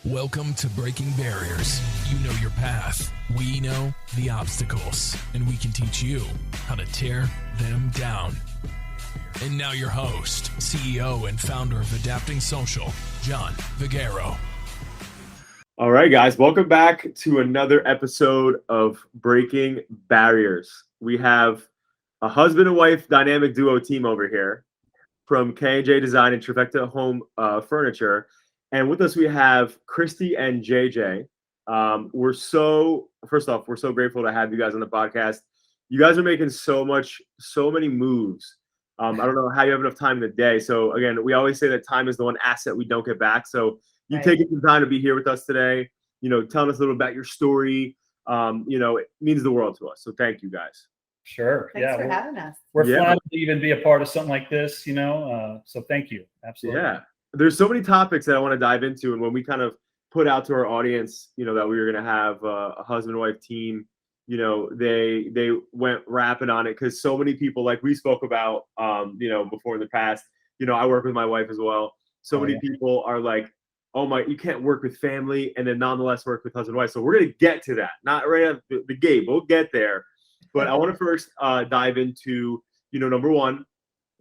Welcome to Breaking Barriers. You know your path. We know the obstacles, and we can teach you how to tear them down. And now your host, CEO and founder of Adapting Social, John Vigero. All right, guys, welcome back to another episode of Breaking Barriers. We have a husband and wife dynamic duo team over here from K&J Design and Trifecta Home Furniture. And with us, we have Kristy and JJ. First off, we're so grateful to have you guys on the podcast. You guys are making so many moves. I don't know how you have enough time in the day. So again, we always say that time is the one asset we don't get back. So you taking some time to be here with us today, telling us a little about your story, it means the world to us. So thank you guys. Sure. Thanks for having us. We're flattered to even be a part of something like this, so thank you. Absolutely. Yeah. There's so many topics that I want to dive into. And when we kind of put out to our audience, that we were going to have a husband and wife team, they went rapid on it because so many people, like we spoke about, before in the past, I work with my wife as well. So many people are like, oh you can't work with family and then nonetheless work with husband and wife. So we're going to get to that, not right at the gate. We'll get there. But I want to first dive into, number one,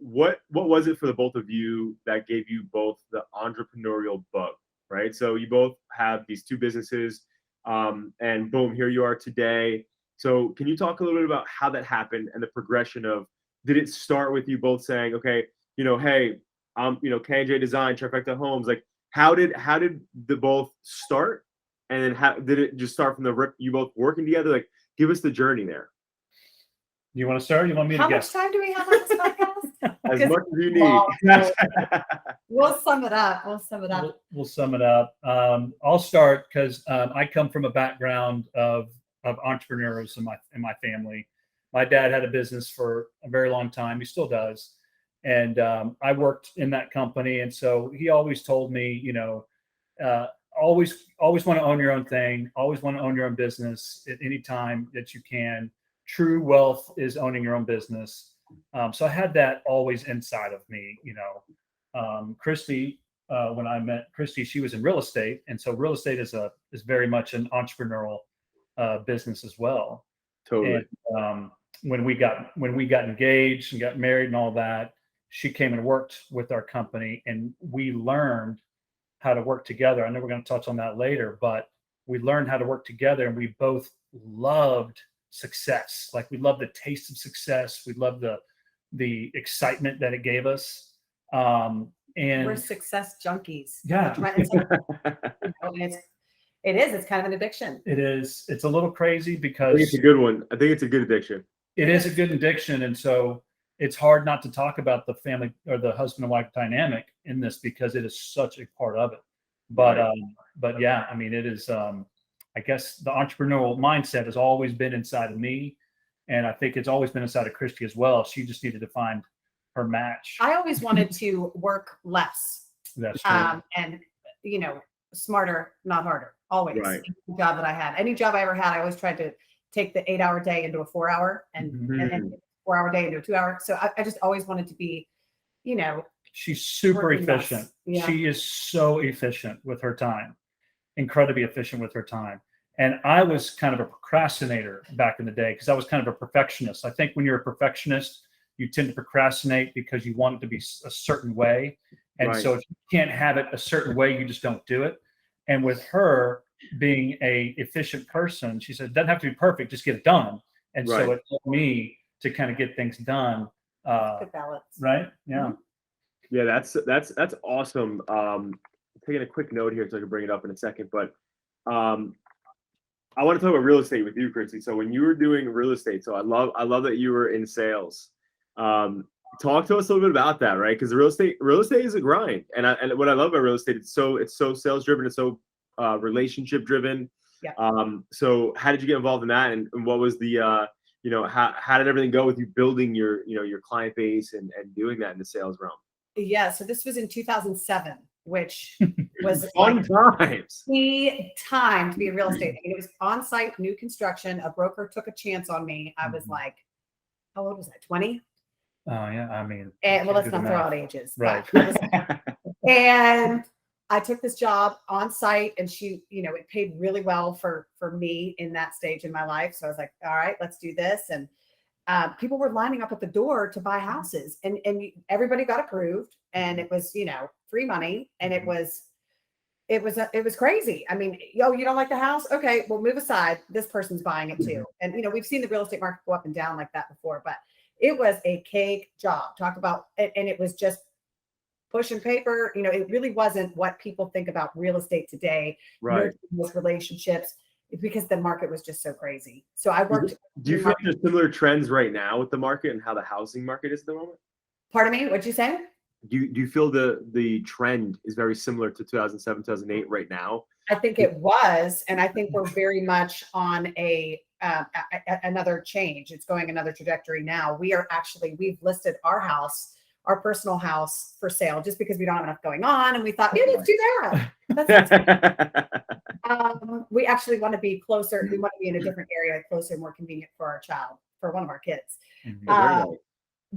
what was it for the both of you that gave you both the entrepreneurial bug, right? So you both have these two businesses, and boom, here you are today. So can you talk a little bit about how that happened and the progression of, did it start with you both saying, okay, hey, K&J Design, Trifecta Homes, like how did the both start? And then how did it just start from the rip, you both working together? Like, give us the journey there. You want to start? You want me to guess? How much time do we have on this podcast? As much as you need. We'll sum it up. We'll sum it up. I'll start because I come from a background of entrepreneurs in my family. My dad had a business for a very long time. He still does. And I worked in that company. And so he always told me, always want to own your own thing. Always want to own your own business at any time that you can. True wealth is owning your own business. So I had that always inside of me, Kristy, when I met Kristy, she was in real estate. And so real estate is very much an entrepreneurial business as well. Totally. And when we got engaged and got married and all that, she came and worked with our company and we learned how to work together. I know we're going to touch on that later, but we learned how to work together and we both loved success. Like we love the taste of success. We love the excitement that it gave us. And we're success junkies. Yeah. It's kind of an addiction. It is. It's a little crazy because I think it's a good one. I think it's a good addiction. It is a good addiction. And so it's hard not to talk about the family or the husband and wife dynamic in this because it is such a part of it. But yeah, I mean, it is, I guess the entrepreneurial mindset has always been inside of me. And I think it's always been inside of Kristy as well. She just needed to find her match. I always wanted to work less. That's true. And, smarter, not harder. Always. Right. Any job that I had. Any job I ever had, I always tried to take the 8-hour day into a 4-hour and then 4-hour day into a 2-hour. So I just always wanted to be, She's super efficient. Yeah. She is so efficient with her time. Incredibly efficient with her time. And I was kind of a procrastinator back in the day because I was kind of a perfectionist. I think when you're a perfectionist, you tend to procrastinate because you want it to be a certain way. And so if you can't have it a certain way, you just don't do it. And with her being a efficient person, she said, it doesn't have to be perfect, just get it done. And so it helped me to kind of get things done. Good balance. Right? Yeah. Yeah, that's awesome. Taking a quick note here so I can bring it up in a second, but I want to talk about real estate with you, Kristy. So when you were doing real estate, so I love that you were in sales. Talk to us a little bit about that, right? Because real estate is a grind, and what I love about real estate, it's so sales driven, it's so relationship driven. Yeah. So how did you get involved in that, and what was the how did everything go with you building your client base and doing that in the sales realm? Yeah. So this was in 2007. Which was fun times. The time to be in real estate. I mean, it was on-site, new construction. A broker took a chance on me. I was like, how old was I? 20? Oh yeah, I mean. And well, let's not throw out ages. Right. And I took this job on site, and she, it paid really well for me in that stage in my life. So I was like, all right, let's do this. And people were lining up at the door to buy houses, and everybody got approved, and it was, free money. And it was crazy. I mean, you don't like the house? Okay, well, move aside. This person's buying it too. And, we've seen the real estate market go up and down like that before, but it was a cake job. Talk about, and it was just pushing paper. It really wasn't what people think about real estate today. Right. With relationships, because the market was just so crazy. So I worked. Do you feel like there's similar trends right now with the market and how the housing market is at the moment? Pardon me, what'd you say? Do you feel the trend is very similar to 2007, 2008 right now? I think it was, and I think we're very much on another change. It's going another trajectory now. We've listed our house, our personal house, for sale, just because we don't have enough going on, and we thought, yeah, let's do that. We actually want to be closer. We want to be in a different area, closer, more convenient for our child, for one of our kids.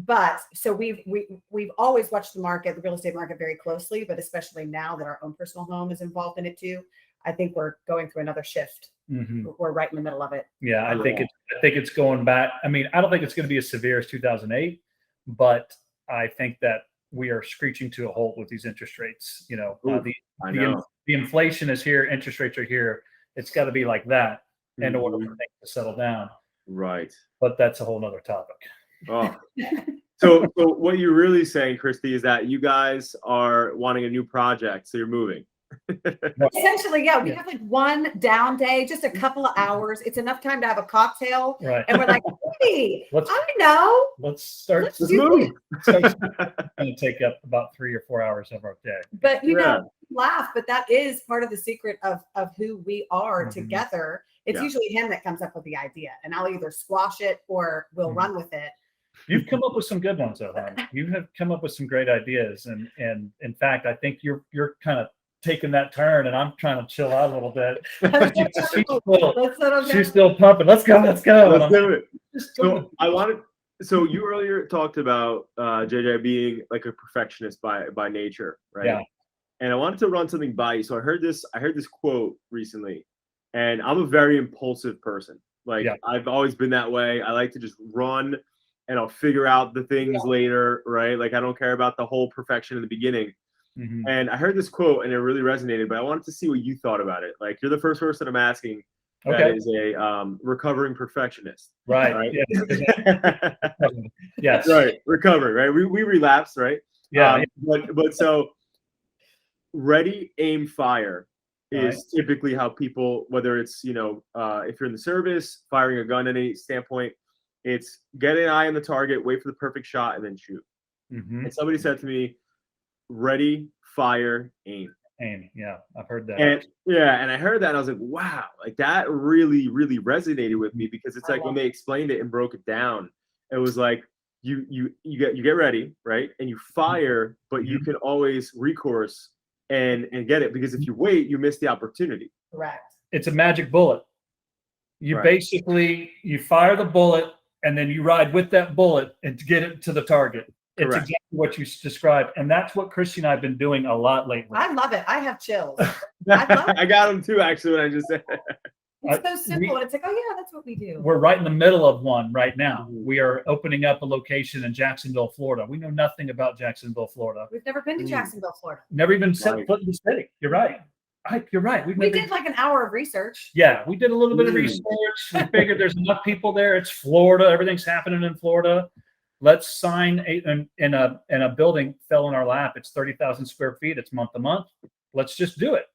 But so we've always watched the real estate market very closely, but especially now that our own personal home is involved in it too, I think we're going through another shift. We're right in the middle of it. Yeah, I think it's going back. I mean, I don't think it's going to be as severe as 2008, but I think that we are screeching to a halt with these interest rates. The inflation is here, interest rates are here. It's got to be like that in order for things to settle down. Right. But that's a whole nother topic. Oh. So what you're really saying, Kristy, is that you guys are wanting a new project, so you're moving. Essentially, yeah. We have like one down day, just a couple of hours. It's enough time to have a cocktail, right? And we're like, hey, I know. Let's move. It's going to take up about 3 or 4 hours of our day. But laugh. But that is part of the secret of who we are together. It's usually him that comes up with the idea, and I'll either squash it or we'll run with it. You've come up with some good ones, though, hon. You have come up with some great ideas, and in fact, I think you're kind of taking that turn, and I'm trying to chill out a little bit. She's still pumping. Let's go. Let's do it. So you earlier talked about JJ being like a perfectionist by nature, right? Yeah. And I wanted to run something by you. So I heard this quote recently, and I'm a very impulsive person. I've always been that way. I like to just run, and I'll figure out the things later, right? Like I don't care about the whole perfection in the beginning. And I heard this quote and it really resonated, but I wanted to see what you thought about it. Like you're the first person I'm asking that is a recovering perfectionist. Right. Yes. Right. Recovering, right? We relapse, right? Yeah. But so ready, aim, fire is typically how people, whether it's, if you're in the service, firing a gun at any standpoint, it's get an eye on the target, wait for the perfect shot, and then shoot. And somebody said to me, ready, fire, aim. Yeah, I've heard that. And I heard that and I was like, wow, like that really, really resonated with me, because it's like when they explained it and broke it down, it was like you get ready, right? And you fire, but you can always recourse and get it, because if you wait, you miss the opportunity. Correct. It's a magic bullet. You basically fire the bullet, and then you ride with that bullet and to get it to the target. It's exactly what you described. And that's what Kristy and I have been doing a lot lately. I love it. I have chills. I got them too, actually, when I just said it. It's so simple. And it's like, oh, yeah, that's what we do. We're right in the middle of one right now. We are opening up a location in Jacksonville, Florida. We know nothing about Jacksonville, Florida. We've never been to Jacksonville, Florida. Never even set foot in the city. You're right. You're right. We did like an hour of research. Yeah, we did a little bit of research. We figured there's enough people there. It's Florida. Everything's happening in Florida. Let's sign in a building fell in our lap. It's 30,000 square feet. It's month to month. Let's just do it.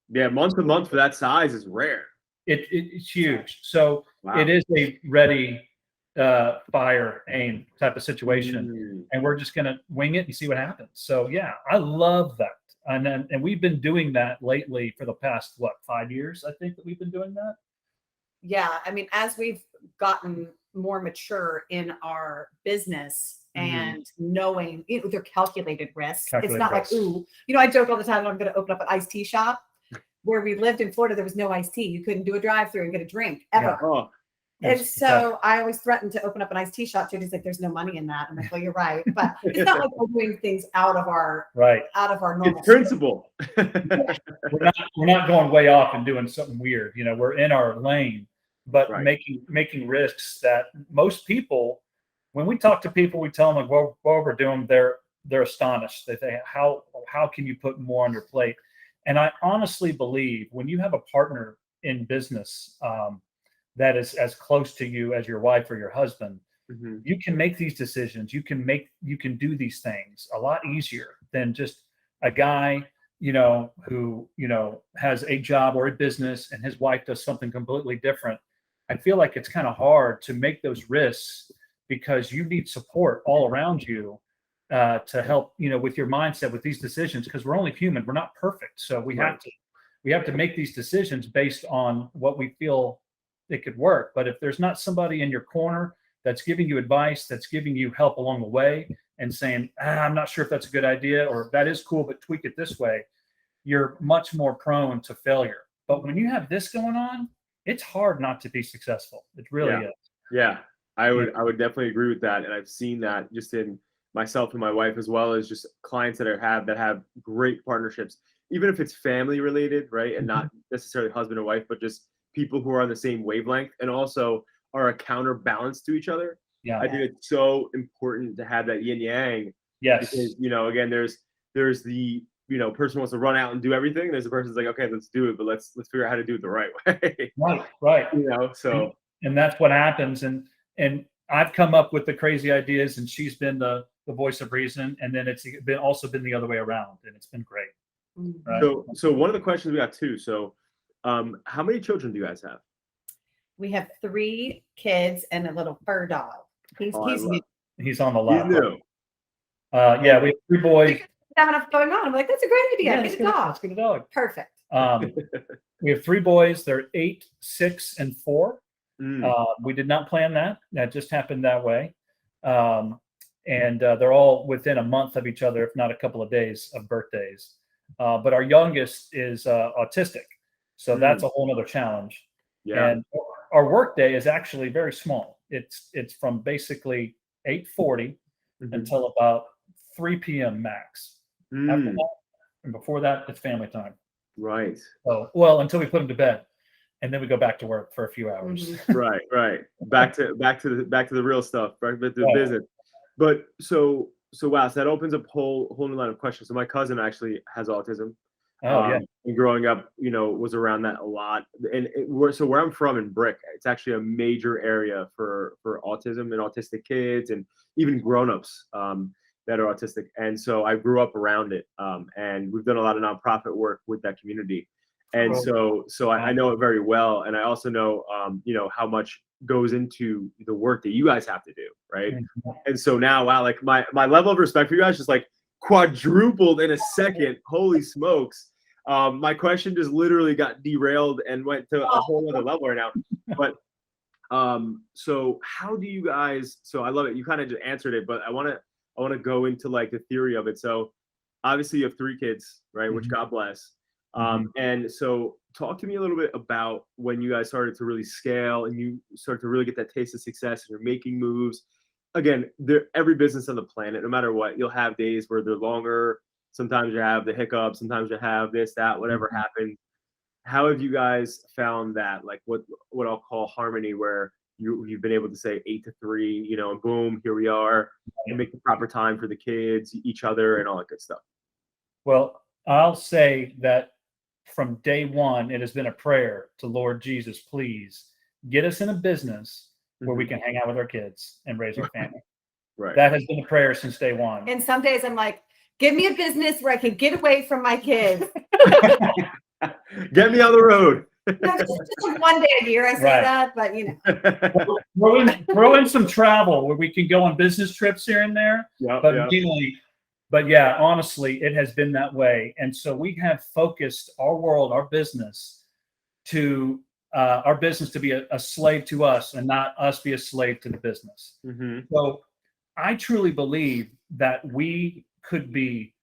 Yeah, month to month for that size is rare. It's huge. So it is a ready, fire, aim type of situation, and we're just gonna wing it and see what happens. So yeah, I love that. And we've been doing that lately for the past 5 years, I think, that we've been doing that. Yeah, I mean, as we've gotten more mature in our business and knowing their calculated risk, it's not like, ooh, I joke all the time that I'm going to open up an iced tea shop. Where we lived in Florida, there was no iced tea. You couldn't do a drive-through and get a drink ever. Yeah. And so I always threatened to open up an iced tea shop too. He's like, "There's no money in that." I'm like, "Well, you're right, but it's not like we're doing things out of our normal It's principle. We're not going way off and doing something weird. We're in our lane, but Right. making risks that most people, when we talk to people, we tell them like what we're doing. They're astonished. They think, how can you put more on your plate? And I honestly believe when you have a partner in business that is as close to you as your wife or your husband, Mm-hmm. you can make these decisions. You can do these things a lot easier than just a guy, who, has a job or a business and his wife does something completely different. I feel like it's kind of hard to make those risks because you need support all around you to help, with your mindset, with these decisions, because we're only human. We're not perfect. So we have to make these decisions based on what we feel it could work. But if there's not somebody in your corner that's giving you advice, that's giving you help along the way and saying, I'm not sure if that's a good idea, or that is cool, but tweak it this way, you're much more prone to failure. But when you have this going on, it's hard not to be successful. It really is. Yeah, I would definitely agree with that. And I've seen that just in myself and my wife, as well as just clients that have great partnerships, even if it's family related, right? And not necessarily husband and wife, but just people who are on the same wavelength and also are a counterbalance to each other. Yeah. I think it's so important to have that yin yang. Yes. Because, again, there's the, person wants to run out and do everything. There's a person's like, okay, let's do it, but let's figure out how to do it the right way. Right. So. And that's what happens. And I've come up with the crazy ideas and she's been the voice of reason. And then it's also been the other way around. And it's been great. Right? So one of the questions we got too. So how many children do you guys have? We have 3 kids and a little fur dog. He's on the lot. He's new. We have 3 boys. Have enough going on. I'm like, that's a great idea. Yeah, Get a dog. Perfect. We have 3 boys. They're 8, 6, and 4. We did not plan that. That just happened that way. And they're all within a month of each other, if not a couple of days of birthdays. But our youngest is autistic. So that's a whole other challenge. Yeah. And our work day is actually very small. It's from basically 8:40 until about 3 p.m. max. After that, and before that, it's family time. Right. So, until we put them to bed, and then we go back to work for a few hours. Right. Back to the real stuff. Back to the business. But so wow, so that opens up whole new line of questions. So my cousin actually has autism. And growing up, was around that a lot. And where I'm from in Brick, it's actually a major area for autism and autistic kids and even grownups that are autistic. And so I grew up around it. And we've done a lot of nonprofit work with that community. And so I know it very well. And I also know, how much goes into the work that you guys have to do. Right. And so now, wow, like my level of respect for you guys just like quadrupled in a second. Holy smokes. My question just literally got derailed and went to a whole other level right now. But so how do you guys, so I love it. You kind of just answered it, but I want to go into like the theory of it. So obviously you have 3 kids, right? Which God bless. And so talk to me a little bit about when you guys started to really scale and you started to really get that taste of success and you're making moves. Again, every business on the planet, no matter what, you'll have days where they're longer. Sometimes you have the hiccups. Sometimes you have this, that, whatever happened. How have you guys found that, like what I'll call harmony, where you've been able to say 8 to 3, and boom, here we are, and make the proper time for the kids, each other, and all that good stuff? Well, I'll say that from day one, it has been a prayer to Lord Jesus, please get us in a business where we can hang out with our kids and raise our family. Right. That has been a prayer since day one. And some days I'm like, give me a business where I can get away from my kids. Get me on the road. Just 1 day a year I say that, but throw in some travel where we can go on business trips here and there. But honestly, it has been that way. And so we have focused our business to be a slave to us and not us be a slave to the business. So I truly believe that we could be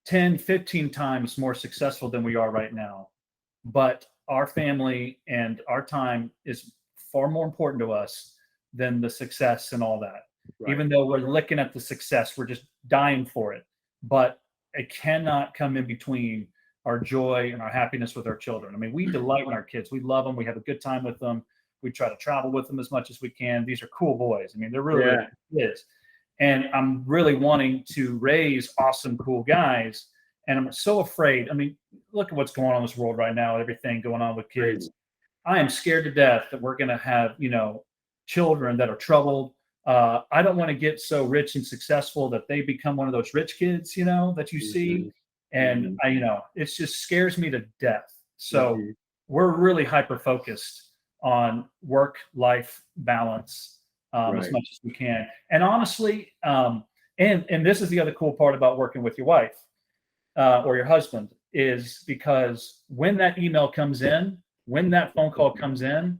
10, 15 times more successful than we are right now. But our family and our time is far more important to us than the success and all that. Right. Even though we're looking at the success, we're just dying for it. But it cannot come in between our joy and our happiness with our children. I mean, we delight in our kids. We love them. We have a good time with them. We try to travel with them as much as we can. These are cool boys. I mean, they're really kids. And I'm really wanting to raise awesome, cool guys. And I'm so afraid. I mean, look at what's going on in this world right now, everything going on with kids. I am scared to death that we're going to have, children that are troubled. I don't want to get so rich and successful that they become one of those rich kids, that you see. And it just scares me to death. So we're really hyper-focused on work-life balance as much as we can. And honestly, and this is the other cool part about working with your wife or your husband, is because when that email comes in, when that phone call comes in,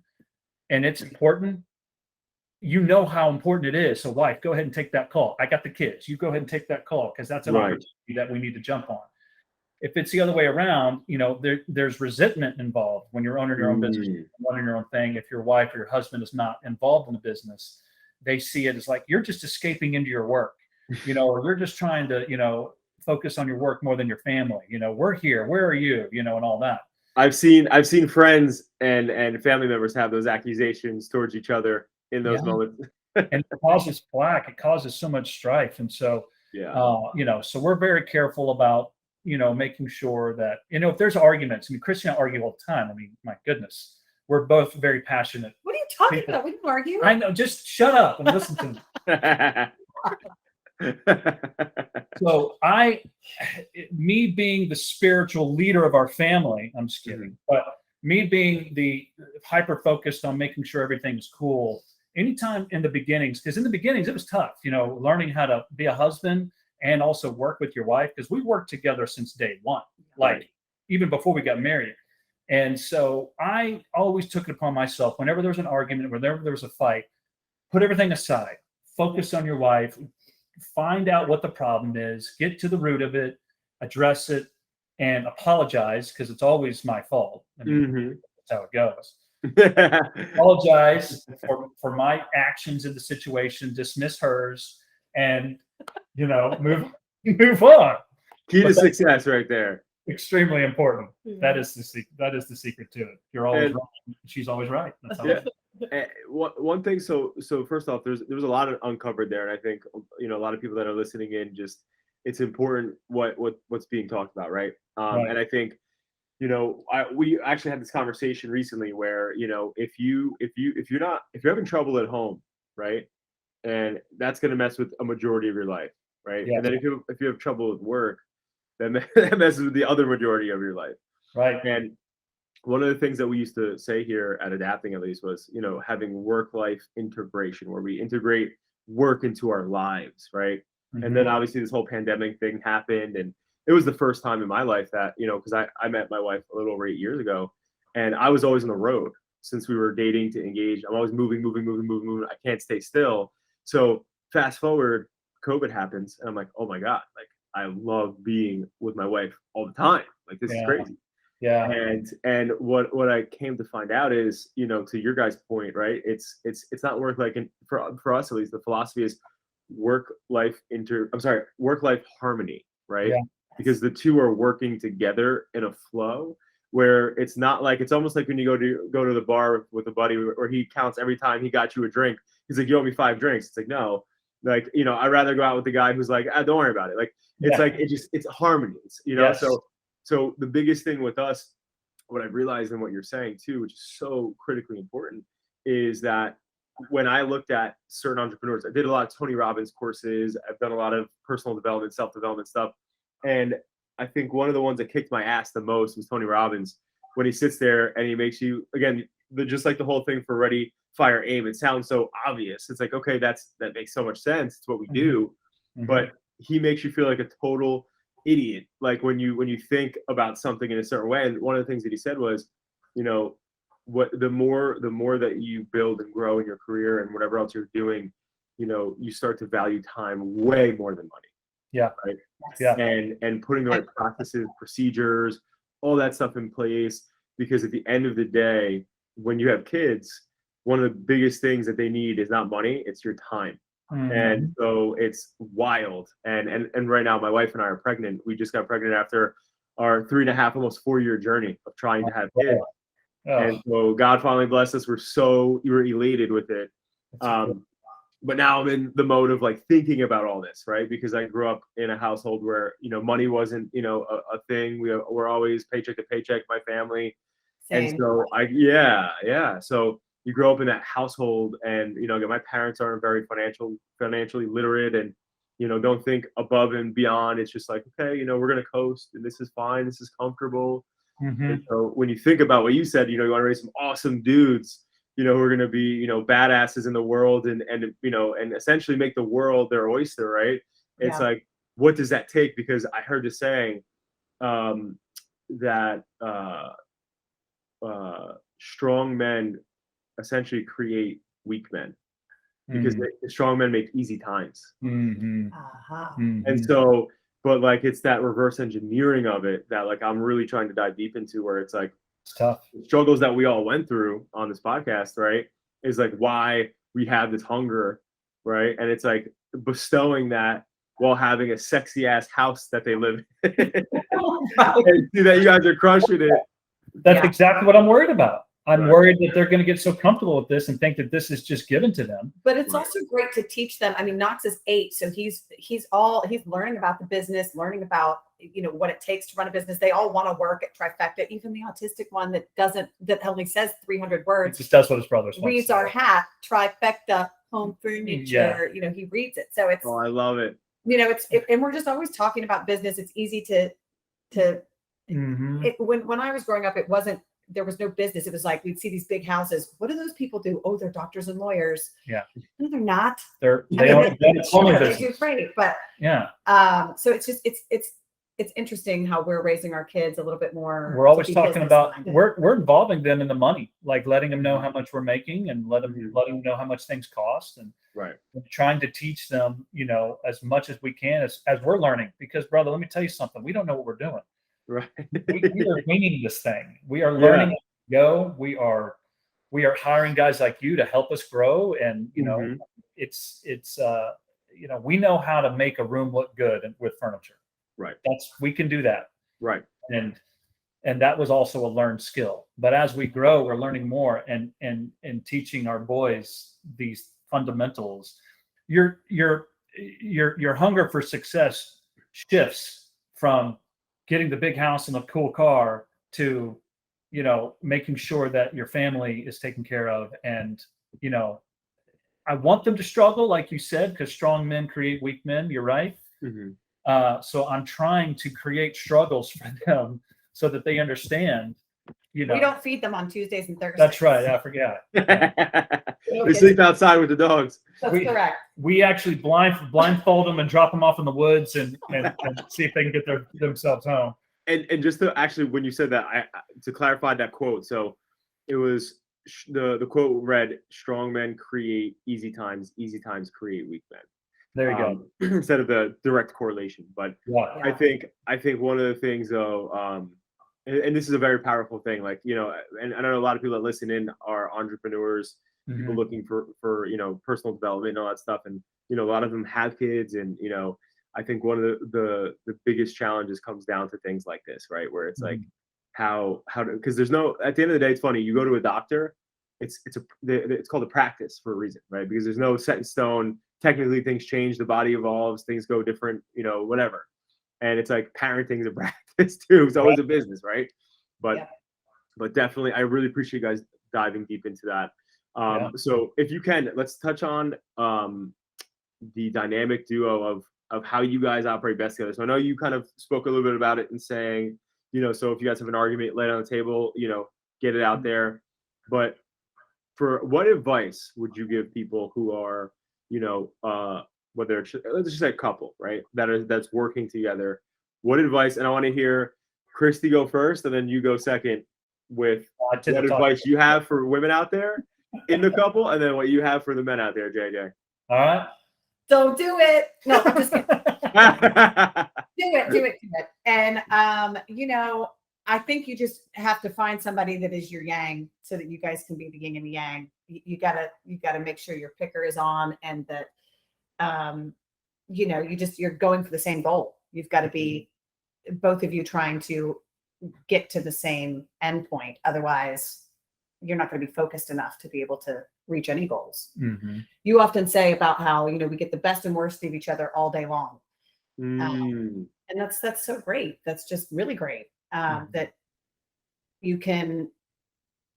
and it's important, you know how important it is. So wife, go ahead and take that call. I got the kids. You go ahead and take that call because that's an opportunity that we need to jump on. If it's the other way around, there's resentment involved when you're owning your own business, running your own thing. If your wife or your husband is not involved in the business, they see it as like, you're just escaping into your work, or you're just trying to, focus on your work more than your family. We're here. Where are you? And all that. I've seen friends and family members have those accusations towards each other in those moments. And it causes flack. It causes so much strife. And so, so we're very careful about, making sure that, if there's arguments, Kristy and I argue all the time. I mean, my goodness, we're both very passionate. What are you talking about? We don't argue. I know. Just shut up and listen to me. So me being the spiritual leader of our family, I'm just kidding, but me being the hyper focused on making sure everything's cool. Anytime in the beginnings, because in the beginnings it was tough, learning how to be a husband and also work with your wife, because we worked together since day one, even before we got married. And so I always took it upon myself, whenever there's an argument, whenever there's a fight, put everything aside, focus on your wife, find out what the problem is, get to the root of it, address it, and apologize, because it's always my fault. I mean, that's how it goes. Apologize for my actions in the situation, dismiss hers, and move on. Key to success right there. Extremely important. That is the secret to it. You're always wrong. She's always right. That's how one thing. So first off, there's a lot of uncovered there, and I think a lot of people that are listening in, just it's important what's being talked about, right? And I think we actually had this conversation recently where if you're having trouble at home, right, and that's going to mess with a majority of your life, right? And then if you have trouble with work, then that messes with the other majority of your life, right? And one of the things that we used to say here at Adapting, at least, was having work-life integration, where we integrate work into our lives, right? And then obviously this whole pandemic thing happened, and it was the first time in my life that because I met my wife a little over 8 years ago, and I was always on the road since we were dating to engage. I'm always moving. I can't stay still. So fast forward, COVID happens, and I'm like, oh my God, like I love being with my wife all the time. Like this is crazy. Yeah. And what I came to find out is, to your guys' point, right? It's not work like, for us at least, the philosophy is work-life harmony, right? Yeah. Because the two are working together in a flow where it's not like, it's almost like when you go to the bar with a buddy where he counts every time he got you a drink. He's like, you owe me 5 drinks. It's like, no, like, I'd rather go out with the guy who's like, don't worry about it. Like, it's like, it's harmonies, Yes. So the biggest thing with us, what I've realized and what you're saying too, which is so critically important, is that when I looked at certain entrepreneurs, I did a lot of Tony Robbins courses. I've done a lot of personal development, self-development stuff. And I think one of the ones that kicked my ass the most was Tony Robbins, when he sits there and he makes you, again, just like the whole thing for ready, fire, aim. It sounds so obvious. It's like, okay, that makes so much sense. It's what we do. But he makes you feel like a total idiot, like when you think about something in a certain way. And one of the things that he said was, the more that you build and grow in your career and whatever else you're doing, you start to value time way more than money. Yeah. Right. Yeah. And putting the right practices, procedures, all that stuff in place, because at the end of the day, when you have kids, one of the biggest things that they need is not money, it's your time. And so it's wild. And right now, my wife and I are pregnant. We just got pregnant after our 3.5, almost 4-year journey of trying to have kids. And so God finally blessed us. We're elated with it. But now I'm in the mode of like thinking about all this, right? Because I grew up in a household where, money wasn't, a thing. We're always paycheck to paycheck, my family. Same. And so So you grow up in that household, and again, my parents aren't very financially literate, and don't think above and beyond. It's just like, okay, we're gonna coast, and this is fine, this is comfortable. And so when you think about what you said, you want to raise some awesome dudes, who are gonna be, badasses in the world, and essentially make the world their oyster, right? It's like, what does that take? Because I heard the saying that strong men essentially create weak men, because the strong men make easy times. And so, but like, it's that reverse engineering of it that like I'm really trying to dive deep into, where it's like, it's tough. The struggles that we all went through on this podcast, right, is like why we have this hunger, right? And it's like bestowing that while having a sexy ass house that they live in. And see that you guys are crushing it. That's exactly what I'm worried about. I'm worried that they're going to get so comfortable with this and think that this is just given to them. But it's also great to teach them. I mean, Knox is 8, so he's learning about the business, learning about what it takes to run a business. They all want to work at Trifecta. Even the autistic one that only says 300 words. He just does what his brothers want. Reads our hat, Trifecta home furniture. He reads it. So it's. Oh, I love it. And we're just always talking about business. It's easy to. When I was growing up, there was no business. It was like we'd see these big houses. What do those people do? Oh, they're doctors and lawyers. Yeah. No, they're not. They do great, but so it's just it's interesting how we're raising our kids a little bit more. We're always talking about we're involving them in the money, like letting them know how much we're making and letting them know how much things cost, and trying to teach them, as much as we can as we're learning. Because brother, let me tell you something. We don't know what we're doing. Right. we are winging this thing. We are learning as we go. We are hiring guys like you to help us grow. And, it's we know how to make a room look good with furniture. Right. We can do that. Right. And that was also a learned skill. But as we grow, we're learning more and teaching our boys these fundamentals. Your hunger for success shifts from getting the big house and the cool car to, making sure that your family is taken care of. And, I want them to struggle, like you said, because strong men create weak men. You're right. So I'm trying to create struggles for them so that they understand, We don't feed them on Tuesdays and Thursdays. That's right. I forgot. We sleep outside with the dogs. That's correct. We actually blindfold them and drop them off in the woods and see if they can get themselves home. And just to actually, when you said that, to clarify that quote, so it was the quote read, "Strong men create easy times create weak men." There you go. Instead of the direct correlation, but I think one of the things though, and this is a very powerful thing, like and I know a lot of people that listen in are entrepreneurs, people looking for personal development and all that stuff, and a lot of them have kids, and I think one of the biggest challenges comes down to things like this, right? Where it's like how because there's no, at the end of the day, it's funny, you go to a doctor, it's called a practice for a reason, right? Because there's no set in stone. Technically things change, the body evolves, things go different, whatever. And it's like parenting is a practice too. It's always a business, right? But definitely, I really appreciate you guys diving deep into that. So if you can, let's touch on the dynamic duo of how you guys operate best together. So I know you kind of spoke a little bit about it and saying, so if you guys have an argument, lay it on the table, get it out there. But for what advice would you give people who are, whether it's, let's just say a couple, right, that's working together? What advice? And I want to hear Kristy go first, and then you go second with what advice you have for women out there in the couple, and then what you have for the men out there, JJ. All right. Don't do it. No, I'm just kidding. Do it. And I think you just have to find somebody that is your yang, so that you guys can be the yin and the yang. you gotta make sure your picker is on, and that you're going for the same goal. You've got to be both of you trying to get to the same endpoint. Otherwise, you're not going to be focused enough to be able to reach any goals. Mm-hmm. You often say about how, we get the best and worst of each other all day long. And that's so great. That's just really great. That you can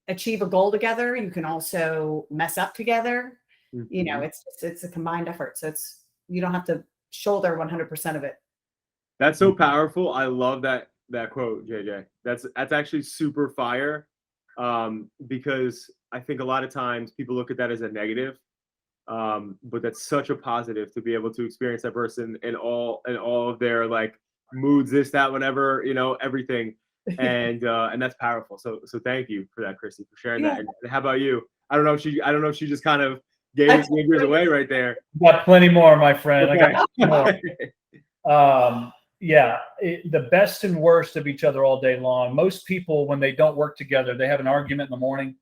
achieve a goal together. You can also mess up together. It's a combined effort. So you don't have to shoulder 100% of it. That's so powerful. I love that quote, JJ. That's actually super fire. Because I think a lot of times people look at that as a negative. But that's such a positive to be able to experience that person in all of their like moods, this, that, whatever, everything. And that's powerful. So thank you for that, Kristy, for sharing that. And how about you? I don't know if she just kind of gave yours away right there. Got plenty more, my friend. Okay. I got more. The best and worst of each other all day long. Most people, when they don't work together, they have an argument in the morning,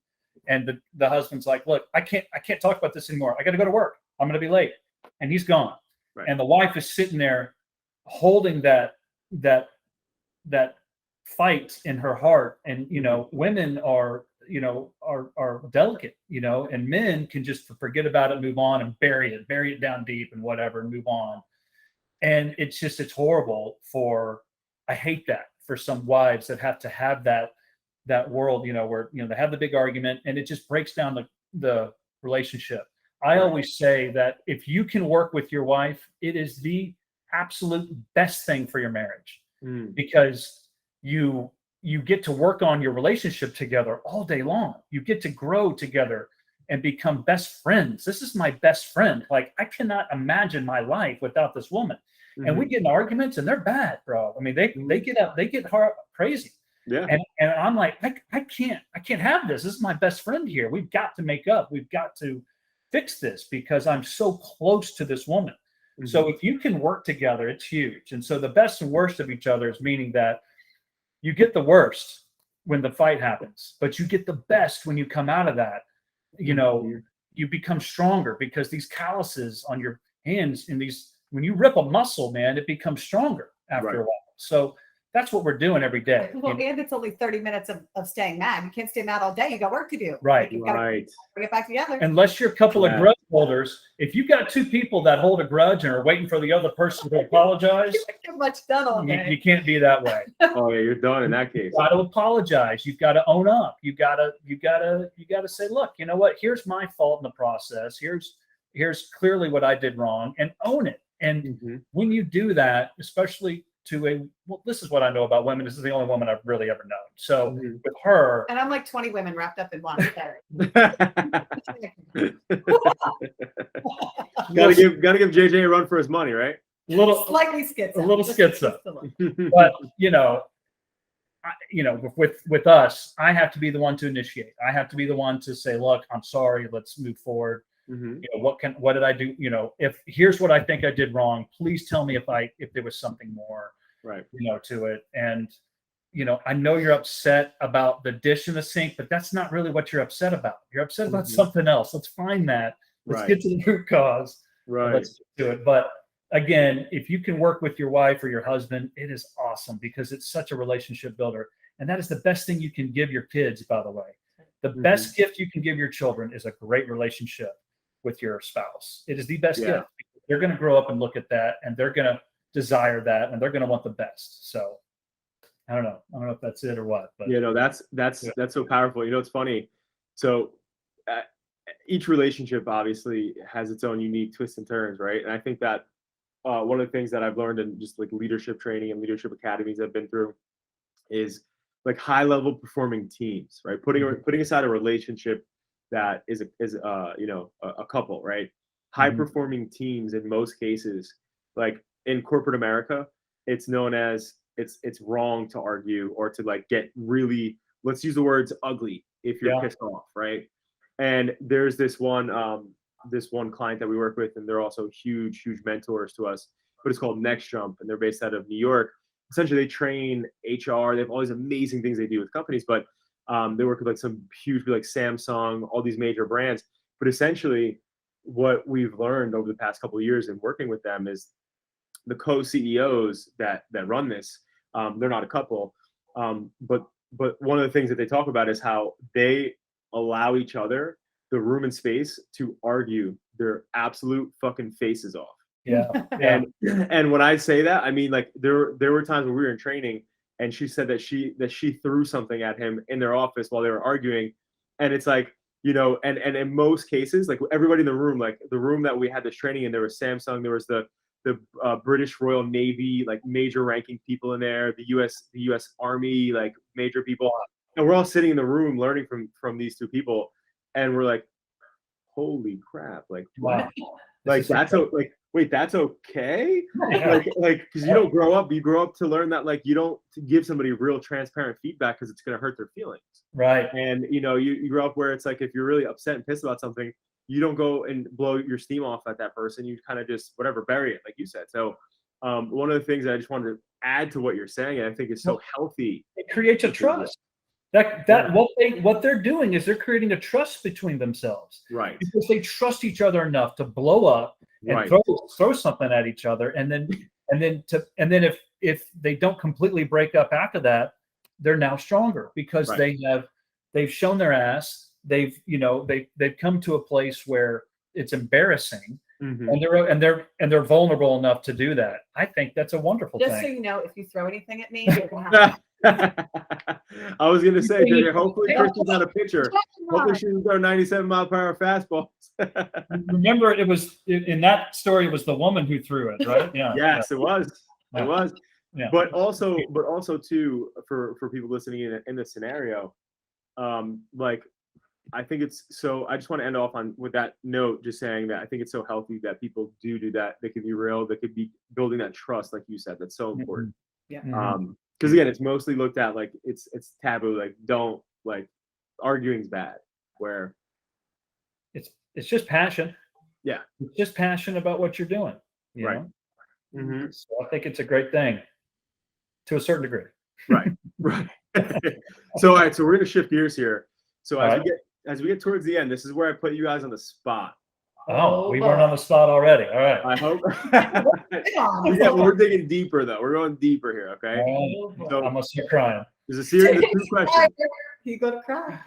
and the husband's like, "Look, I can't talk about this anymore. I got to go to work. I'm going to be late," and he's gone. Right. And the wife is sitting there, holding that fight in her heart. And women are delicate, and men can just forget about it, move on, and bury it down deep and whatever, and move on. And it's horrible I hate that for some wives that have to have that world, where, they have the big argument and it just breaks down the relationship. I always say that if you can work with your wife, it is the absolute best thing for your marriage, because you get to work on your relationship together all day long. You get to grow together and become best friends. This is my best friend. Like, I cannot imagine my life without this woman. And we get in arguments, and they're bad, bro. I mean, they get hard, crazy. Yeah. And I'm like, I can't have this. This is my best friend here. We've got to make up. We've got to fix this because I'm so close to this woman. So if you can work together, it's huge. And so the best and worst of each other is meaning that you get the worst when the fight happens, but you get the best when you come out of that. You become stronger because these calluses on your hands when you rip a muscle, man, it becomes stronger after a while. So that's what we're doing every day. Well, and it's only 30 minutes of staying mad. You can't stay mad all day. You got work to do. Right. You gotta bring it back together. Unless you're a couple of grudge holders. If you've got two people that hold a grudge and are waiting for the other person to apologize, you can't get much done all day. You can't be that way. Oh yeah, you're done in that case. You got to apologize. You've got to own up. You got to say, look, you know what? Here's my fault in the process. Here's clearly what I did wrong, and own it. And when you do that, especially this is what I know about women. This is the only woman I've really ever known. So with her, and I'm like 20 women wrapped up in one. Gotta give JJ a run for his money, right? Slightly schizo. A little schizo. But with us, I have to be the one to initiate. I have to be the one to say, look, I'm sorry. Let's move forward. What did I do? If here's what I think I did wrong, please tell me if there was something more, to it. And, I know you're upset about the dish in the sink, but that's not really what you're upset about. You're upset about something else. Let's find that. Let's get to the root cause. Let's do it. But again, if you can work with your wife or your husband, it is awesome because it's such a relationship builder. And that is the best thing you can give your kids, by the way. The best gift you can give your children is a great relationship with your spouse. It is the best gift. They're going to grow up and look at that, and they're going to desire that, and they're going to want the best. So I don't know if that's it or what, but that's so powerful. It's funny. So each relationship obviously has its own unique twists and turns, right? And I think that one of the things that I've learned in just like leadership training and leadership academies I've been through is like high level performing teams, right? Putting aside a relationship that is a couple, right? High performing teams in most cases, like in corporate America, it's known as it's wrong to argue or to like get really, let's use the words ugly if you're pissed off, right? And there's this one client that we work with, and they're also huge mentors to us, but it's called Next Jump, and they're based out of New York. Essentially, they train HR. They have all these amazing things they do with companies, but They work with like some huge, like Samsung, all these major brands. But essentially, what we've learned over the past couple of years in working with them is the co-CEOs that run this. They're not a couple, but one of the things that they talk about is how they allow each other the room and space to argue their absolute fucking faces off. Yeah. And when I say that, I mean, like there were times when we were in training and she said that she threw something at him in their office while they were arguing. And it's like, you know, and in most cases, like everybody in the room, like the room that we had this training in, there was Samsung, there was the British Royal Navy, like major ranking people in there, the US Army, like major people. And we're all sitting in the room learning from these two people. And we're like, holy crap. Like, Wow. Like that's like, wait, that's okay? Like, because you don't grow up, you grow up to learn that like you don't give somebody real transparent feedback because it's gonna hurt their feelings. Right. And you know, you grow up where it's like if you're really upset and pissed about something, you don't go and blow your steam off at that person. You kind of just whatever, bury it, like you said. So one of the things that I just wanted to add to what you're saying, and I think is so healthy. It creates a trust. What they're doing is they're creating a trust between themselves. Right. Because they trust each other enough to blow up and throw something at each other, and then if they don't completely break up after that, they're now stronger because they've shown their ass. They've come to a place where it's embarrassing, and they're vulnerable enough to do that. I think that's a wonderful thing. Just so you know, if you throw anything at me, you're gonna have I was gonna say, hopefully Kristy's not a pitcher. Hopefully she can throw 97-mile-per-hour fastballs. Remember, it was in that story. It was the woman who threw it, right? Yeah. Yes, it was. Yeah. It was. Yeah. But also too, for people listening in this scenario, like I think it's so. I just want to end off with that note, just saying that I think it's so healthy that people do that. They can be real. They could be building that trust, like you said. That's so important. Yeah. Because again, it's mostly looked at like it's taboo. Like don't like arguing's bad. Where it's just passion. Yeah, it's just passion about what you're doing. You know? Mm-hmm. So I think it's a great thing to a certain degree. Right. So all right, so we're gonna shift gears here. So as we get towards the end, this is where I put you guys on the spot. Oh, we weren't on the spot already. All right. I hope. We're digging deeper though. We're going deeper here. Okay. So I'm gonna start crying. There's a series of 2 questions. You gonna cry?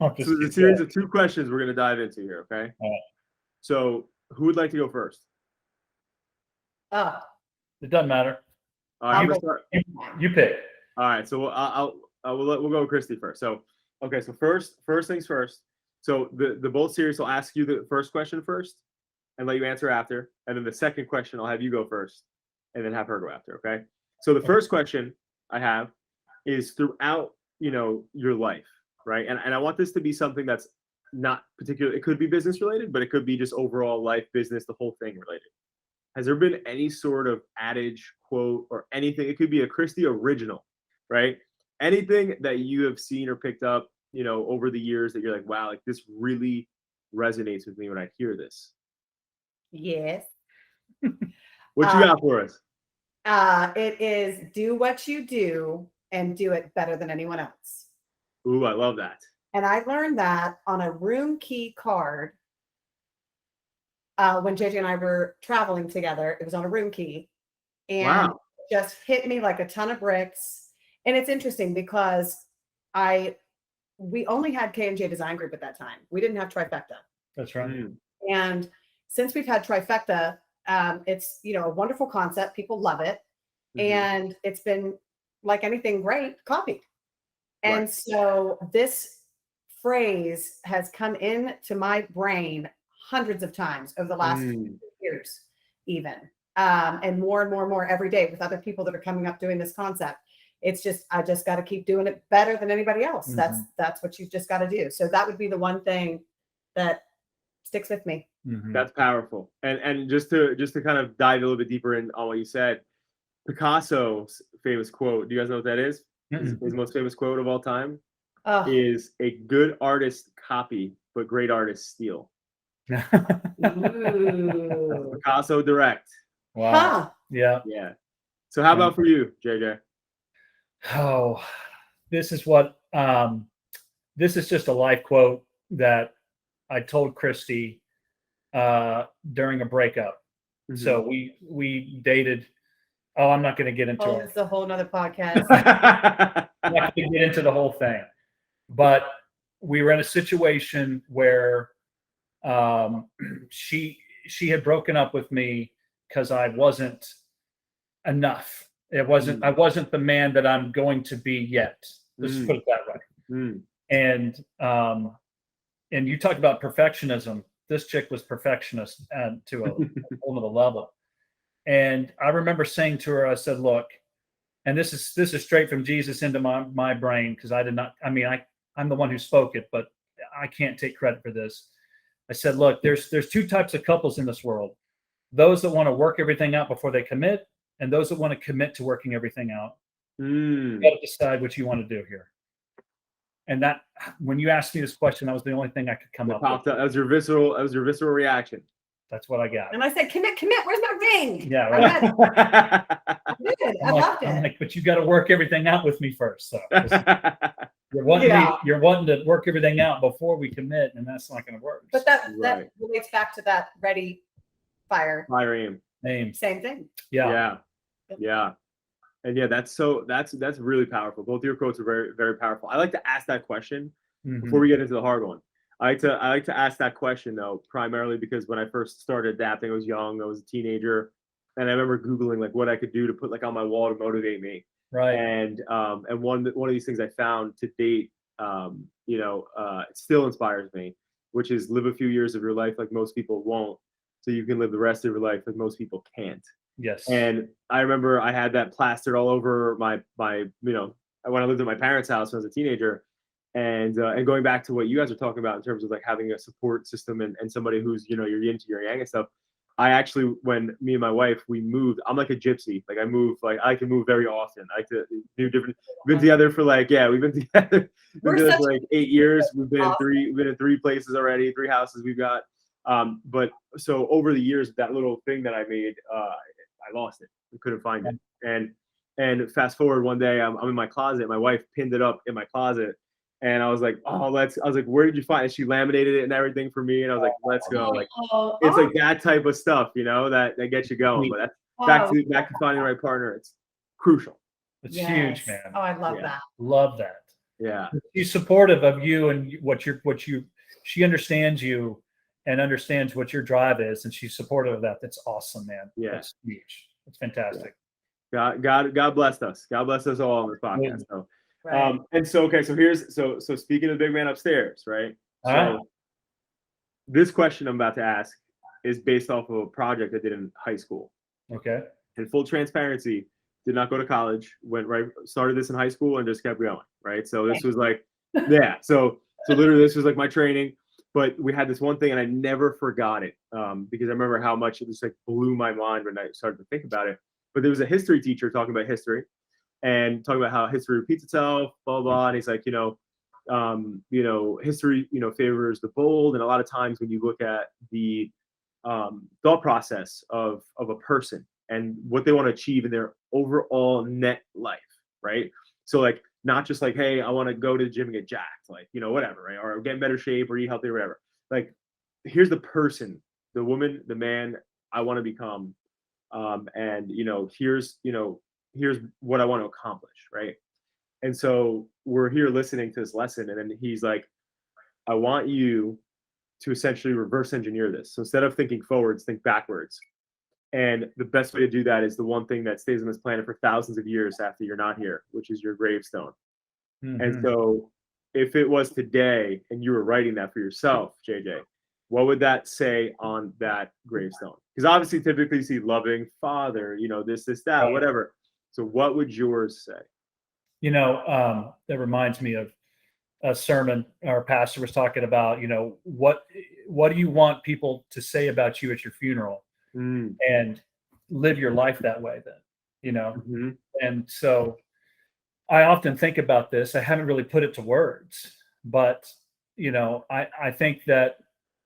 So there's a series of 2 questions we're gonna dive into here. Okay. All right. So who would like to go first? It doesn't matter. All right, I'm gonna start. You pick. All right. So we'll go with Kristy first. So okay. So first things first. So the bold series will ask you the first question first and let you answer after. And then the second question, I'll have you go first and then have her go after. Okay. So the first question I have is throughout, your life, right? And I want this to be something that's not particular. It could be business related, but it could be just overall life, business, the whole thing related. Has there been any sort of adage, quote, or anything? It could be a Kristy original, right? Anything that you have seen or picked up, over the years that you're like, wow, like this really resonates with me when I hear this. Yes. What you got for us? It is do what you do and do it better than anyone else. Ooh, I love that. And I learned that on a room key card when JJ and I were traveling together. It was on a room key, and just hit me like a ton of bricks. And it's interesting because we only had K&J Design Group at that time. We didn't have Trifecta. That's right. And since we've had Trifecta, it's a wonderful concept. People love it, and it's been like anything great, copied. And so this phrase has come into my brain hundreds of times over the last years, even, and more every day with other people that are coming up doing this concept. It's just, I just got to keep doing it better than anybody else. That's what you've just got to do. So that would be the one thing that sticks with me. That's powerful. And just to kind of dive a little bit deeper in on what you said, Picasso's famous quote, do you guys know what that is? His most famous quote of all time is a good artist copy, but great artists steal. Picasso direct. Wow. Huh. Yeah. Yeah. So how about for you, JJ? Oh, this is what this is just a life quote that I told Kristy during a breakup. Mhm. So we dated. Oh, I'm not going to get into Oh, it. it's a whole nother podcast. I'm not going to get into the whole thing, but we were in a situation where she had broken up with me because I wasn't enough. It wasn't. I wasn't the man that I'm going to be yet. Let's put it that way. Mm. And you talked about perfectionism. This chick was perfectionist to a whole nother level. And I remember saying to her, I said, look, and this is straight from Jesus into my brain, because I did not, I mean, I'm the one who spoke it, but I can't take credit for this. I said, look, there's two types of couples in this world. Those that want to work everything out before they commit, and those that want to commit to working everything out. You got to decide what you want to do here. And that, when you asked me this question, that was the only thing I could come up with. That was your visceral reaction. That's what I got. And I said, commit. Where's my ring? Yeah, right. I did. I loved it. I'm like, but you got to work everything out with me first. So you're wanting to work everything out before we commit, and that's not going to work. But that relates back to that ready, fire, aim. Same thing. Yeah. And that's really powerful. Both your quotes are very, very powerful. I like to ask that question before we get into the hard one. I like to ask that question though, primarily because when I first started adapting, I was young, I was a teenager, and I remember Googling like what I could do to put like on my wall to motivate me. Right. And one of these things I found to date, it still inspires me, which is live a few years of your life like most people won't, so you can live the rest of your life like most people can't. Yes. And I remember I had that plastered all over my when I lived at my parents' house when I was a teenager. And going back to what you guys are talking about in terms of like having a support system and somebody who's, you're yin to your yang and stuff. I actually, when me and my wife, we moved, I'm like a gypsy. Like I move, like I can move very often. I like to do different, we've been together for like, we've been together for like 8 years. We've been in three places already, 3 houses we've got. But so over the years, that little thing that I made, I lost it. I couldn't find it. And fast forward one day, I'm in my closet. My wife pinned it up in my closet. And I was like, where did you find it? She laminated it and everything for me. And I was like, let's go. Like, it's like that type of stuff, that gets you going. But that's back to finding the right partner. It's crucial. It's huge, man. Oh, I love that. Love that. Yeah. She's supportive of you and she understands you and understands what your drive is. And she's supportive of that. That's awesome, man. Yeah. That's huge. It's fantastic. Yeah. God blessed us. God bless us all on this podcast. So. Right. And so so speaking of the big man upstairs, right? This question I'm about to ask is based off of a project I did in high school. Okay. In full transparency, did not go to college, started this in high school and just kept going, right? So this was like, so literally this was like my training, but we had this one thing and I never forgot it because I remember how much it just like blew my mind when I started to think about it. But there was a history teacher talking about history. And talking about how history repeats itself, blah, blah. And he's like, history, favors the bold. And a lot of times when you look at the thought process of a person and what they want to achieve in their overall net life, right? So like, not just like, hey, I want to go to the gym and get jacked, like, whatever, right? Or get in better shape or eat healthy or whatever. Like, here's the person, the woman, the man I want to become. And, here's what I want to accomplish, right? And so we're here listening to this lesson, and then he's like, I want you to essentially reverse engineer this. So instead of thinking forwards, think backwards. And the best way to do that is the one thing that stays on this planet for thousands of years after you're not here, which is your gravestone. Mm-hmm. And so if it was today and you were writing that for yourself, JJ, what would that say on that gravestone? Because obviously typically you see loving father, this, that, whatever. So what would yours say? That reminds me of a sermon our pastor was talking about, what do you want people to say about you at your funeral? And live your life that way then, Mm-hmm. And so I often think about this. I haven't really put it to words, but, I think that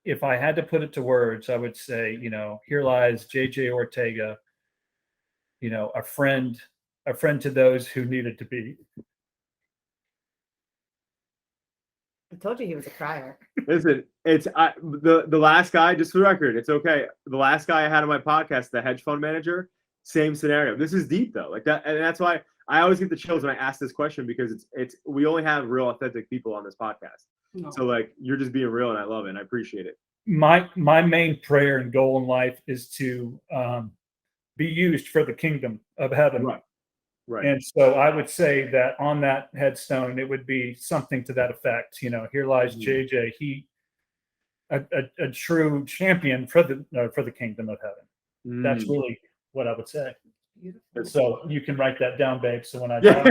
if I had to put it to words, I would say, here lies JJ Ortega, a friend to those who needed to be. told you he was a crier. Listen, it's the last guy, just for the record, it's okay. The last guy I had on my podcast, the hedge fund manager, same scenario. This is deep though, like that, and that's why I always get the chills when I ask this question, because it's we only have real authentic people on this podcast. No. So like you're just being real, and I love it, and I appreciate it. My main prayer and goal in life is to be used for the kingdom of heaven. Right. And so I would say that on that headstone, it would be something to that effect. Here lies JJ. He, a true champion for the kingdom of heaven. That's really what I would say. Beautiful. So you can write that down, babe. So when I die.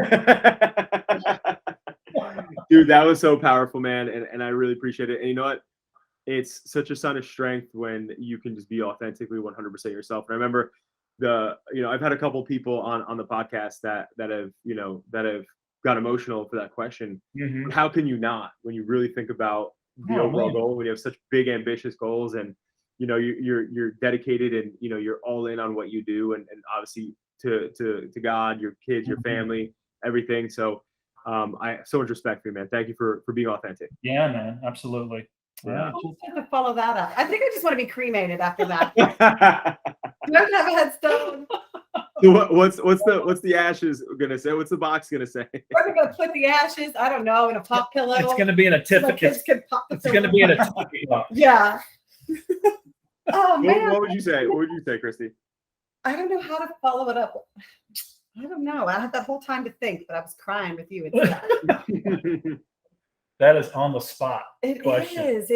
Dude, that was so powerful, man, and I really appreciate it. And you know what? It's such a sign of strength when you can just be authentically 100% yourself. And I remember I've had a couple people on the podcast that have got emotional for that question. Mm-hmm. How can you not, when you really think about the overall goal, when you have such big ambitious goals, and you're dedicated, and you're all in on what you do, and obviously to God, your kids, your family, everything. So I have so much respect for you, man. Thank you for being authentic. Yeah, man, absolutely. Yeah. I just have to follow that up. I think I just want to be cremated after that. Don't have a headstone. So what's the ashes gonna say? What's the box gonna say? We're gonna put the ashes, I don't know, in a pop pillow. It's gonna be in a so my Tiffany. kids can pop the It's gonna be in a Tiffany. Yeah. Oh man. What would you say? What would you say, Kristy? I don't know how to follow it up. I don't know. I had that whole time to think, but I was crying with you. That is on the spot. It is.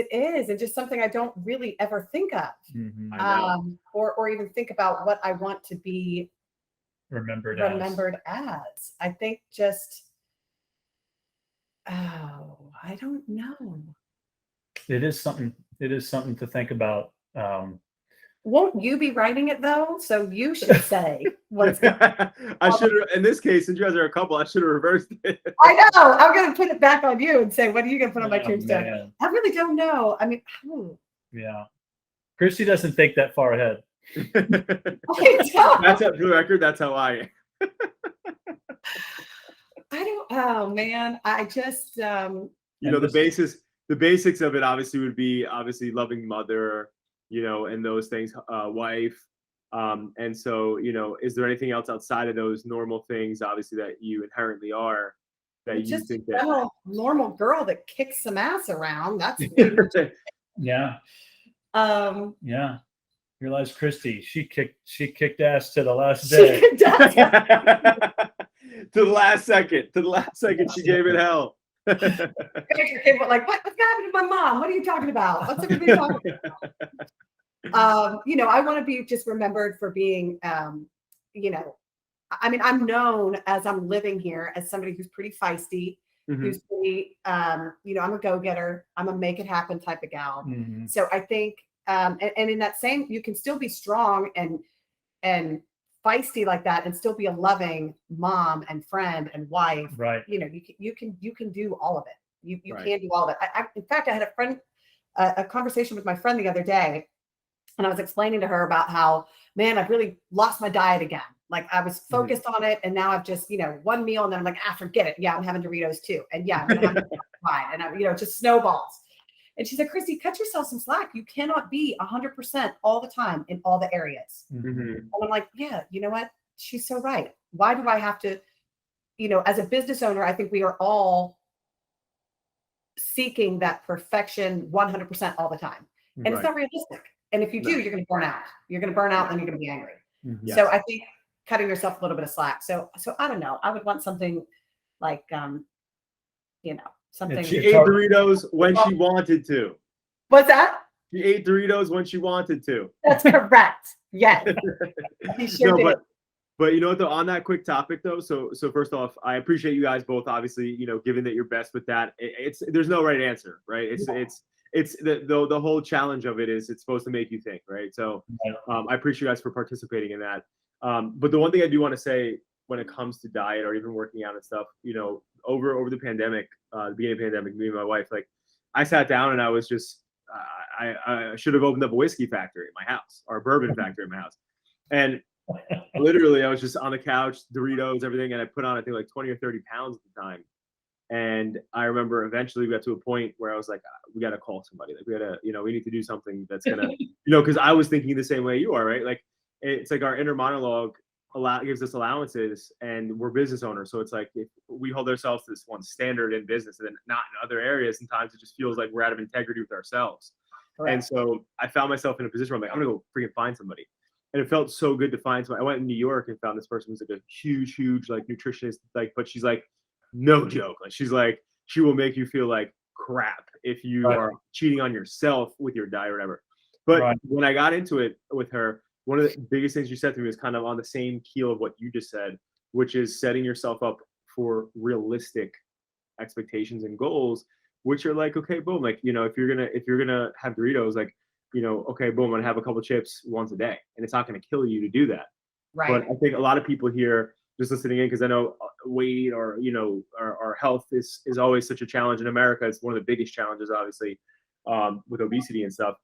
And just something I don't really ever think of. Mm-hmm. Or even think about what I want to be remembered as. I think I don't know. It is something to think about. Won't you be writing it though? So you should say what's I should have, in this case, since you guys are a couple, I should have reversed it. I know. I'm gonna put it back on you and say, what are you gonna put on my tombstone? Man. I really don't know. I mean, Yeah. Kristy doesn't think that far ahead. I don't. That's up for the record, that's how I am. Oh man. I just the basics of it obviously would be loving mother, and those things, wife. And so, is there anything else outside of those normal things, obviously, that you inherently are, that you just think that normal girl that kicks some ass around? That's Yeah. Yeah. Here lies Kristy. She kicked ass to the last day. To the last second, she gave it hell. Your kid was like, what's happening to my mom? What are you talking about? What's everybody talking about? I want to be just remembered for being, I'm known as, I'm living here, as somebody who's pretty feisty, who's pretty, I'm a go-getter. I'm a make it happen type of gal. Mm-hmm. So I think, and in that same, you can still be strong and feisty like that and still be a loving mom and friend and wife. Right. You can do all of it. You Right. can do all of it. In fact, I had a conversation with my friend the other day, and I was explaining to her about how, man, I've really lost my diet again. Like I was focused on it, and now I've just, one meal, and then I'm like, forget it. Yeah, I'm having Doritos too. And yeah, I'm gonna have fine. And I, just snowballs. And she said, Kristy, cut yourself some slack. You cannot be 100% all the time in all the areas. Mm-hmm. And I'm like, yeah, you know what? She's so right. Why do I have to, as a business owner, I think we are all seeking that perfection 100% all the time. And it's not realistic. And if you do, you're going to burn out. You're going to burn out and you're going to be angry. Mm-hmm. Yes. So I think cutting yourself a little bit of slack. So I don't know. I would want something like, something. She ate Doritos when she wanted to. What's that? She ate Doritos when she wanted to. That's correct. Yes. He sure did. But you know what though, on that quick topic though, so first off, I appreciate you guys both, obviously, giving that your best with that. There's no right answer, right? It's the whole challenge of it is it's supposed to make you think, right? So I appreciate you guys for participating in that. But the one thing I do want to say when it comes to diet or even working out and stuff, over the pandemic, the beginning of the pandemic, me and my wife, like I sat down and I was just, I should have opened up a whiskey factory in my house or a bourbon factory in my house. And literally I was just on the couch, Doritos, everything. And I put on, I think like 20 or 30 pounds at the time. And I remember eventually we got to a point where I was like, we got to call somebody. Like we got to, we need to do something that's going to, because I was thinking the same way you are, right? Like it's like our inner monologue gives us allowances, and we're business owners. So it's like if we hold ourselves to this one standard in business and then not in other areas, sometimes it just feels like we're out of integrity with ourselves. Correct. And so I found myself in a position where I'm like, I'm going to go freaking find somebody. And it felt so good to find somebody. I went to New York and found this person who's like a huge, like nutritionist, like, but she's like, no joke. Like she's like, she will make you feel like crap if you are cheating on yourself with your diet or whatever. But when I got into it with her, one of the biggest things she said to me was kind of on the same keel of what you just said, which is setting yourself up for realistic expectations and goals, which are like, okay, boom, like, if you're gonna have Doritos, like, okay, boom, I'm gonna have a couple chips once a day, and it's not gonna kill you to do that. Right. But I think a lot of people here just listening in, because I know weight or our health is always such a challenge in America. It's one of the biggest challenges, obviously, with obesity and stuff.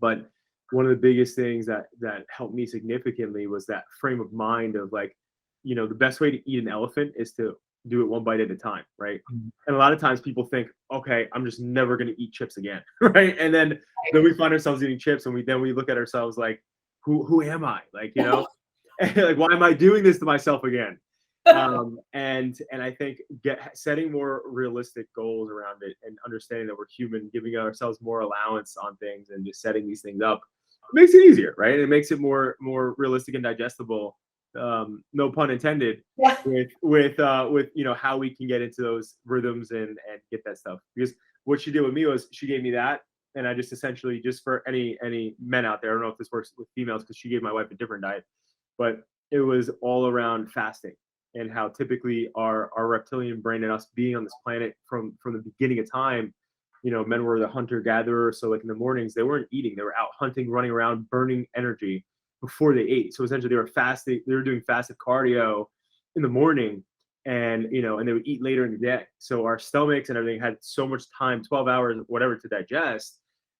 But one of the biggest things that helped me significantly was that frame of mind of like, the best way to eat an elephant is to do it one bite at a time, right? Mm-hmm. And a lot of times people think, okay, I'm just never going to eat chips again, right? And then we find ourselves eating chips, and we look at ourselves like, who am I? Like, like, why am I doing this to myself again? And I think setting more realistic goals around it and understanding that we're human, giving ourselves more allowance on things and just setting these things up makes it easier, right? It makes it more realistic and digestible. No pun intended. Yeah. With how we can get into those rhythms and get that stuff. Because what she did with me was she gave me that, and I just essentially, just for any men out there, I don't know if this works with females because she gave my wife a different diet, but it was all around fasting and how typically our reptilian brain and us being on this planet from the beginning of time, men were the hunter-gatherer. So like in the mornings, they weren't eating. They were out hunting, running around, burning energy before they ate. So essentially they were fasting. They were doing fasted cardio in the morning, and and they would eat later in the day. So our stomachs and everything had so much time, 12 hours, whatever, to digest.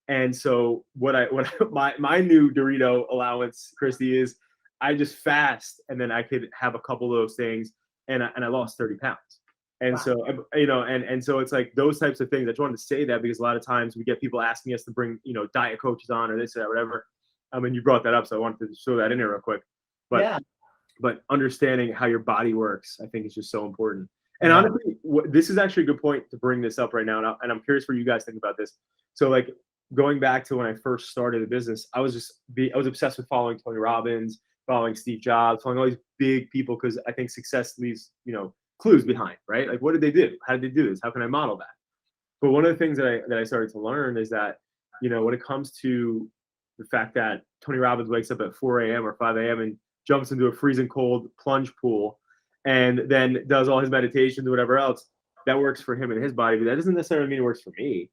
And so my new Dorito allowance, Kristy, is I just fast, and then I could have a couple of those things, and I lost 30 pounds. And wow. So, and so it's like those types of things. I just wanted to say that because a lot of times we get people asking us to bring, diet coaches on or this or that, whatever. I mean, you brought that up, so I wanted to show that in here real quick. But understanding how your body works, I think, is just so important. And honestly, this is actually a good point to bring this up right now. And I'm curious where you guys think about this. So like going back to when I first started the business, I was obsessed with following Tony Robbins, following Steve Jobs, following all these big people, because I think success leaves, clues behind, right? Like, what did they do? How did they do this? How can I model that? But one of the things that I started to learn is that, when it comes to the fact that Tony Robbins wakes up at 4 a.m. or 5 a.m. and jumps into a freezing cold plunge pool and then does all his meditations or whatever else, that works for him and his body, but that doesn't necessarily mean it works for me.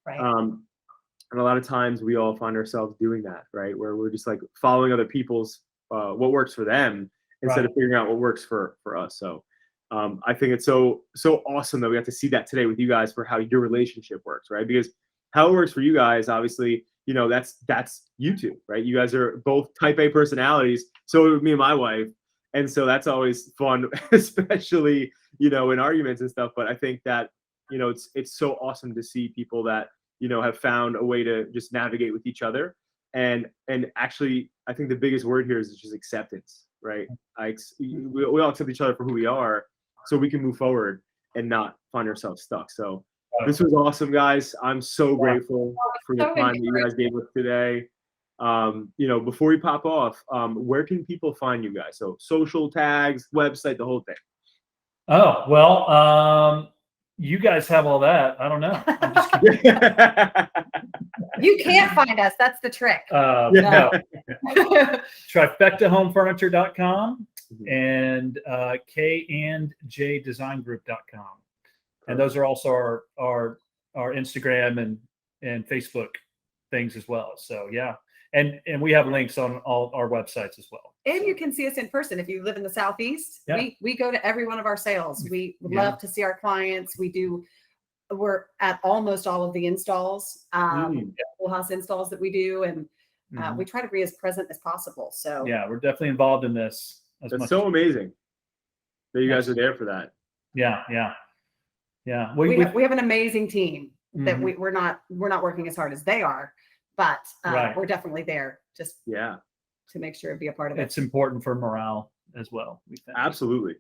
Right. And a lot of times we all find ourselves doing that, right? Where we're just like following other people's, what works for them instead of figuring out what works for us. So I think it's so awesome that we got to see that today with you guys for how your relationship works, right? Because how it works for you guys, obviously, that's YouTube, right? You guys are both type A personalities. So me and my wife. And so that's always fun, especially, in arguments and stuff. But I think that, it's so awesome to see people that, have found a way to just navigate with each other. And actually, I think the biggest word here is just acceptance, right? We all accept each other for who we are, so we can move forward and not find ourselves stuck. So this was awesome, guys. I'm so grateful for the time that you guys gave us today. Before we pop off, where can people find you guys? So social tags, website, the whole thing. Oh, well, you guys have all that. I don't know. I'm just kidding. You can't find us. That's the trick. No. TrifectaHomeFurniture.com and KandJDesignGroup.com. And those are also our Instagram and Facebook things as well. So yeah. And we have links on all our websites as well. And you can see us in person if you live in the Southeast. Yeah. We go to every one of our sales. We love to see our clients. We're at almost all of the installs, full house installs that we do, and we try to be as present as possible. So yeah, we're definitely involved in this. That's so amazing that you guys are there for that. Yeah. Yeah. We have an amazing team that Mhm. we're not working as hard as they are, but Right. we're definitely there just Yeah, to make sure to be a part of it. It's important for morale as well, we think. absolutely.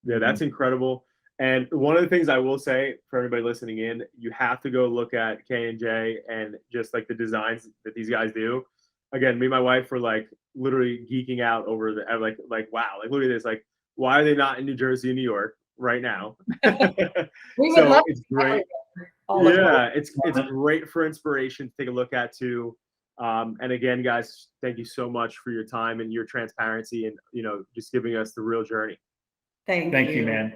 Yeah, Mm-hmm. that's incredible. And one of the things I will say for everybody listening in, you have to go look at K&J and just like the designs that these guys do. Again, me and my wife were like literally geeking out over the like wow, like look at this. Like, why are they not in New Jersey and New York right now? We would So love it's to great. all of Yeah, it's great for inspiration to take a look at too. And again, guys, thank you so much for your time and your transparency and just giving us the real journey. Thank Thank you, you. man.